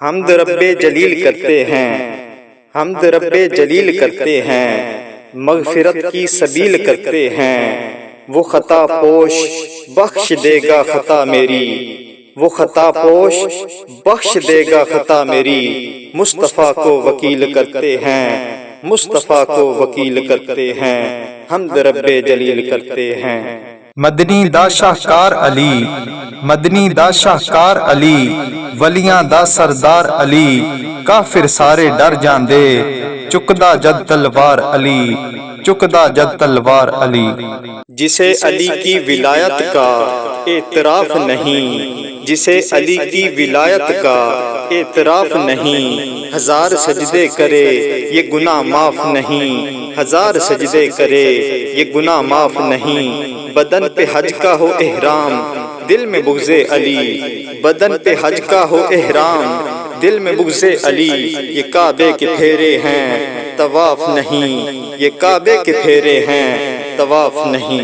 حمد رب جلیل کرتے ہیں، حمد رب جلیل کرتے ہیں، مغفرت کی سبیل کرتے ہیں۔ وہ خطا پوش بخش دے گا خطا میری، وہ خطا پوش بخش دے گا خطا میری۔ مصطفیٰ کو وکیل کرتے ہیں، مصطفیٰ کو وکیل کرتے ہیں، حمد رب جلیل کرتے ہیں۔ مدنی دا شاہکار علی، مدنی دا شاہکار علی، ولیاں دا سردار علی، کافر سارے ڈر جاندے، چکدا جد تلوار علی، چکدا جد تلوار علی۔ جسے علی کی ولایت کا اعتراف نہیں، جسے علی کی ولایت کا اعتراف نہیں، ہزار سجدے کرے یہ گناہ معاف نہیں، ہزار سجدے کرے یہ گناہ معاف نہیں۔ بدن پہ حج کا ہو احرام، دل میں بغض علی، بدن پہ حج کا ہو احرام، دل میں بغض علی۔ یہ کعبے کے پھیرے ہیں طواف نہیں، یہ کعبے کے پھیرے ہیں طواف نہیں۔